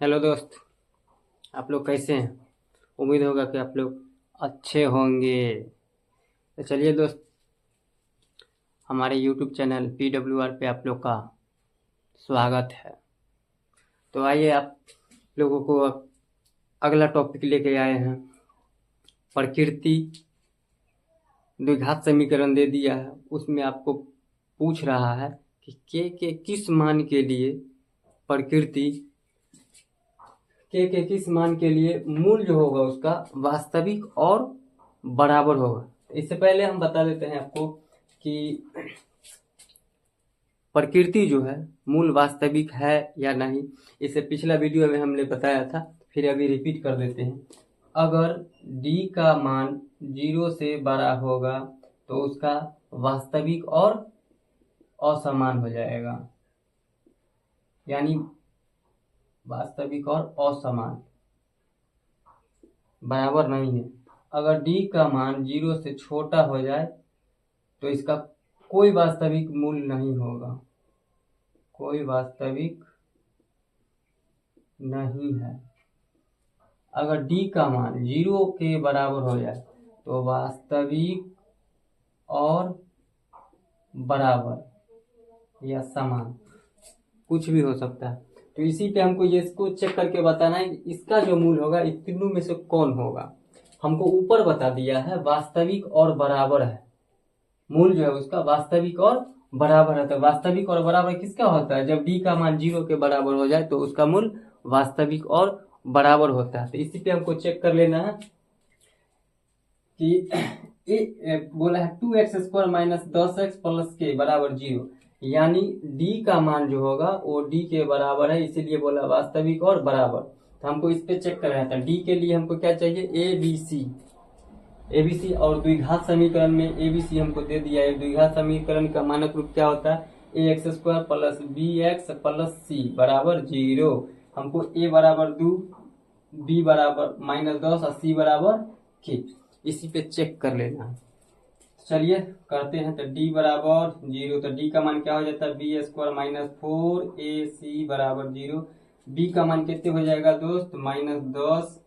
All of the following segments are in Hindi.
हेलो दोस्त, आप लोग कैसे हैं? उम्मीद होगा कि आप लोग अच्छे होंगे। तो चलिए दोस्त, हमारे यूट्यूब चैनल PWR पे आप लोग का स्वागत है। तो आइए, आप लोगों को अगला टॉपिक लेके आए हैं। प्रकृति द्विघात समीकरण दे दिया है, उसमें आपको पूछ रहा है कि के किस मान के लिए प्रकृति के किस मान के लिए मूल जो होगा उसका वास्तविक और बराबर होगा। इससे पहले हम बता देते हैं आपको कि प्रकृति जो है मूल वास्तविक है या नहीं। इससे पिछला वीडियो में हमने बताया था, फिर अभी रिपीट कर देते हैं। अगर d का मान 0 से बड़ा होगा तो उसका वास्तविक और असमान हो जाएगा, यानी वास्तविक और असमान बराबर नहीं है। अगर d का मान 0 से छोटा हो जाए तो इसका कोई वास्तविक मूल नहीं होगा, कोई वास्तविक नहीं है। अगर d का मान 0 के बराबर हो जाए तो वास्तविक और बराबर या समान, कुछ भी हो सकता है। तो इसी पे हमको ये इसको चेक करके बताना है कि इसका जो मूल होगा इन तीनों में से कौन होगा। हमको ऊपर बता दिया है वास्तविक और बराबर है, मूल जो है उसका वास्तविक और बराबर है। तो वास्तविक और बराबर किसका होता है? जब d का मान 0 के बराबर हो जाए तो उसका मूल वास्तविक और बराबर होता है। तो इसी पे हमको चेक कर लेना है कि बोला है 2x² माइनस 10x प्लस के बराबर 0, यानी d का मान जो होगा वो d के बराबर है, इसीलिए बोला वास्तविक और बराबर। तो हमको इस पे चेक करना था। d के लिए हमको क्या चाहिए? ABC और द्विघात समीकरण में ABC हमको दे दिया है। द्विघात समीकरण का मानक रूप क्या होता है? ax² plus bx plus c बराबर 0। हमको a बराबर 2, b बराबर -10 और c बराबर k, इसी पे चेक कर लेना है। चलिए करते हैं। तो d बराबर 0, तो d का मान क्या हो जाता है? b² माइनस 4ac बराबर 0। b का मान कितने हो जाएगा दोस्त? -10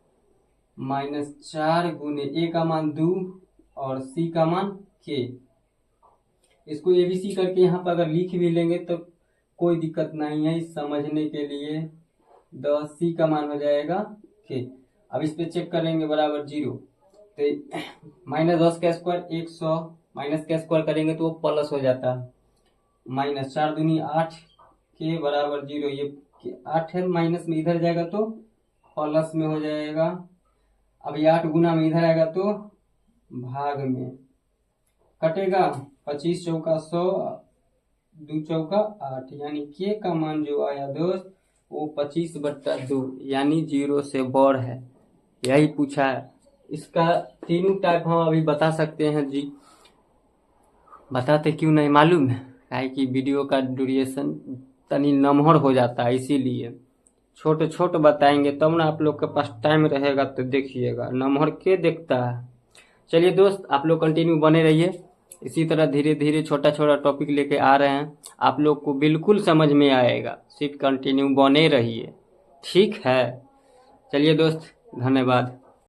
-4 गुने a का मान 2 और c का मान k। इसको ABC करके यहाँ पर अगर लिख भी लेंगे तो कोई दिक्कत नहीं है, इस समझने के लिए 10c का मान हो जाएगा k। अब इस पे चेक करेंगे बराबर 0, तो -10 का स्क्वायर 100, माइनस का स्क्वायर करेंगे तो वो प्लस हो जाता है। -4 दूनी 8 के बराबर 0, ये 8 है, माइनस में इधर जाएगा तो प्लस में हो जाएगा। अब ये 8 गुना में इधर आएगा तो भाग में कटेगा। 25 चौका 100, 2 चौका 8, यानी के का मान जो आया दोस्त वो 25/2, यानी 0 से बड़ है। यही पूछा है। इसका तीनों टाइप हम अभी बता सकते हैं जी। बताते क्यों नहीं मालूम है? काहे कि वीडियो का ड्यूरेशन तनी नमहर हो जाता है, इसीलिए छोटे छोटे बताएंगे तब ना आप लोग के पास टाइम रहेगा। तो देखिएगा, नमहर के देखता है। चलिए दोस्त, आप लोग कंटिन्यू बने रहिए। इसी तरह धीरे धीरे छोटा छोटा टॉपिक लेके आ रहे हैं, आप लोग को बिल्कुल समझ में आएगा। सिर्फ कंटिन्यू बने रहिए, ठीक है? चलिए दोस्त, धन्यवाद।